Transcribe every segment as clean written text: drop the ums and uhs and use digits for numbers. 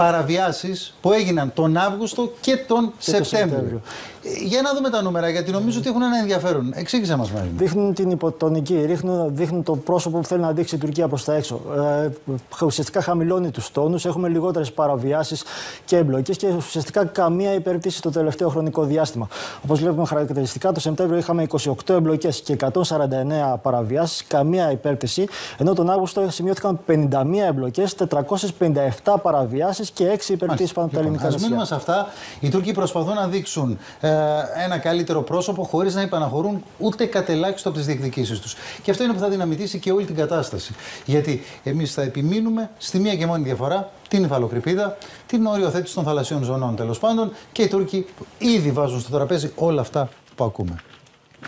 παραβιάσεις που έγιναν τον Αύγουστο και τον Σεπτέμβριο. Για να δούμε τα νούμερα, γιατί νομίζω ότι έχουν ένα ενδιαφέρον. Εξήγησε μας, Μαρίνο. Δείχνουν την υποτονική, δείχνουν το πρόσωπο που θέλει να δείξει η Τουρκία προς τα έξω. Ουσιαστικά χαμηλώνει τους τόνους, έχουμε λιγότερες παραβιάσεις και εμπλοκές και ουσιαστικά καμία υπερπτήση το τελευταίο χρονικό διάστημα. Όπως βλέπουμε χαρακτηριστικά, το Σεπτέμβριο είχαμε 28 εμπλοκές και 149 παραβιάσεις, καμία υπέρπτυση, ενώ τον Αύγουστο σημειώθηκαν 51 εμπλοκές, 457 παραβιάσεις και 6 υπερπτήσεις πάνω από τα ελληνικά νησιά. Ας μείνουμε σε αυτά. Οι Τούρκοι προσπαθούν να δείξουν ένα καλύτερο πρόσωπο χωρίς να υπαναχωρούν ούτε κατελάχιστο από τις διεκδικήσεις τους. Και αυτό είναι που θα δυναμητήσει και όλη την κατάσταση. Γιατί εμείς θα επιμείνουμε στη μία και μόνη διαφορά, την υφαλοκρηπίδα, την οριοθέτηση των θαλασσίων ζωνών τέλος πάντων, και οι Τούρκοι ήδη βάζουν στο τραπέζι όλα αυτά που ακούμε.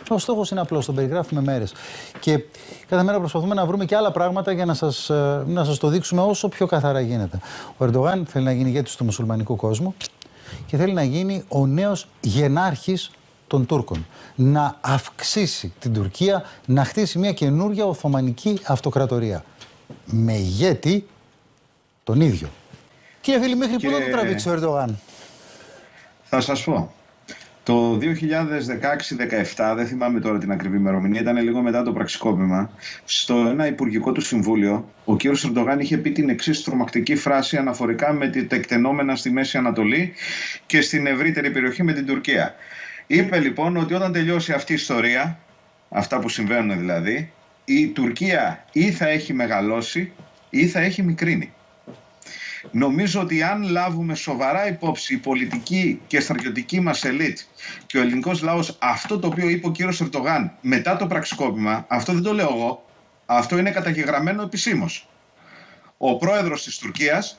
Ο στόχος είναι απλός, τον περιγράφουμε μέρες. Και κάθε μέρα προσπαθούμε να βρούμε και άλλα πράγματα για να σας το δείξουμε όσο πιο καθαρά γίνεται. Ο Ερντογάν θέλει να γίνει ηγέτης του μουσουλμανικού κόσμου και θέλει να γίνει ο νέος γενάρχης των Τούρκων. Να αυξήσει την Τουρκία, να χτίσει μια καινούργια Οθωμανική αυτοκρατορία. Με ηγέτη τον ίδιο. Κύριε φίλοι, μέχρι πού θα το τραβήξει ο Ερντογάν? Θα σας πω. Το 2016-17, δεν θυμάμαι τώρα την ακριβή ημερομηνία, ήταν λίγο μετά το πραξικόπημα, στο ένα υπουργικό του συμβούλιο, ο κύριος Ερντογάν είχε πει την εξής τρομακτική φράση αναφορικά με τα τεκτενόμενα στη Μέση Ανατολή και στην ευρύτερη περιοχή με την Τουρκία. Είπε λοιπόν ότι όταν τελειώσει αυτή η ιστορία, αυτά που συμβαίνουν δηλαδή, η Τουρκία ή θα έχει μεγαλώσει ή θα έχει μικρύνει. Νομίζω ότι αν λάβουμε σοβαρά υπόψη η πολιτική και στρατιωτική μας ελίτ και ο ελληνικός λαός αυτό το οποίο είπε ο κύριος Ερντογάν μετά το πραξικόπημα, αυτό δεν το λέω εγώ, αυτό είναι καταγεγραμμένο επισήμως. Ο πρόεδρος της Τουρκίας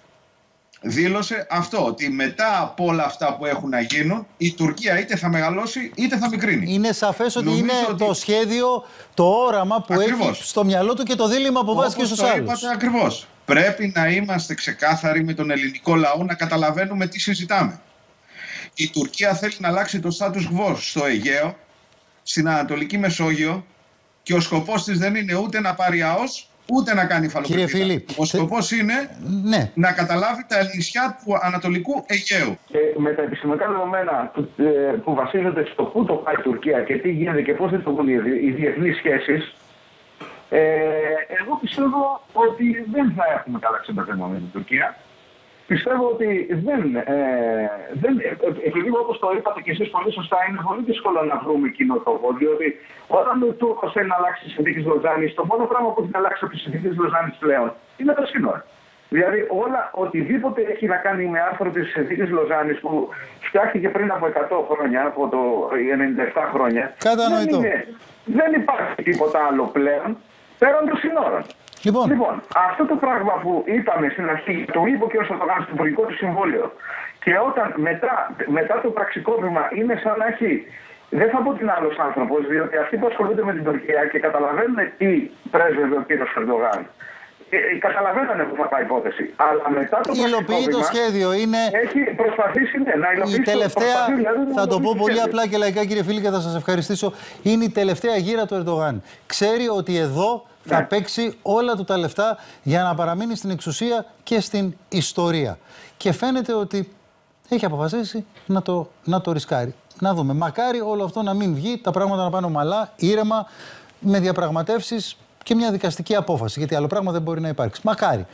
δήλωσε αυτό, ότι μετά από όλα αυτά που έχουν να γίνουν, η Τουρκία είτε θα μεγαλώσει είτε θα μικρύνει. Είναι σαφές ότι είναι το σχέδιο, το όραμα που έχει στο μυαλό του και το δίλημμα που βάζει και στους άλλους. Είπατε ακριβώς. Πρέπει να είμαστε ξεκάθαροι με τον ελληνικό λαό, να καταλαβαίνουμε τι συζητάμε. Η Τουρκία θέλει να αλλάξει το status quo στο Αιγαίο, στην Ανατολική Μεσόγειο, και ο σκοπός της δεν είναι ούτε να πάρει ΑΟΣ, ούτε να κάνει υφαλοκρηπίδα. Ο σκοπός είναι να καταλάβει τα νησιά του Ανατολικού Αιγαίου. Και με τα επιστημονικά δεδομένα που βασίζονται στο πού το πάει η Τουρκία και τι γίνεται και πώς λειτουργούν οι διεθνείς σχέσεις, εγώ πιστεύω ότι δεν θα έχουμε καλά ξεμπερδεμό με την Τουρκία. Πιστεύω ότι επειδή όπως το είπατε και εσείς πολύ σωστά, είναι πολύ δύσκολο να βρούμε κοινό τόπο. Διότι όταν ο Τούρκος θέλει να αλλάξει τις συνθήκες Λοζάνης, το μόνο πράγμα που έχει να αλλάξει από τις συνθήκες Λοζάνης πλέον είναι τα σύνορα. Δηλαδή, οτιδήποτε έχει να κάνει με άρθρο της συνθήκης Λοζάνης που φτιάχτηκε πριν από 100 χρόνια, από το 97 χρόνια, δεν υπάρχει τίποτα άλλο πλέον πέραν των συνόρων. Λοιπόν, αυτό το πράγμα που είπαμε στην αρχή, το είπε ο κ. Ερντογάν στο Υπουργικό του Συμβούλιο, και όταν μετά το πραξικόπημα είναι σαν να έχει, δεν θα πω την άλλος άνθρωπος, διότι αυτοί που ασχολούνται με την Τουρκία και καταλαβαίνουν τι πρέσβευε ο κ. Ερντογάν, καταλαβαίνανε που θα πάει η υπόθεση. Αλλά μετά το υλοποιεί το σχέδιο. Έχει προσπαθήσει να υλοποιήσει η τελευταία, θα το πω πολύ απλά και λαϊκά, κύριε φίλοι, και θα σας ευχαριστήσω. Είναι η τελευταία γύρα του Ερντογάν. Ξέρει ότι εδώ θα παίξει όλα του τα λεφτά για να παραμείνει στην εξουσία και στην ιστορία. Και φαίνεται ότι έχει αποφασίσει να το ρισκάρει. Να δούμε. Μακάρι όλο αυτό να μην βγει, τα πράγματα να πάνε ομαλά, ήρεμα, με διαπραγματεύσεις και μια δικαστική απόφαση. Γιατί άλλο πράγμα δεν μπορεί να υπάρξει. Μακάρι.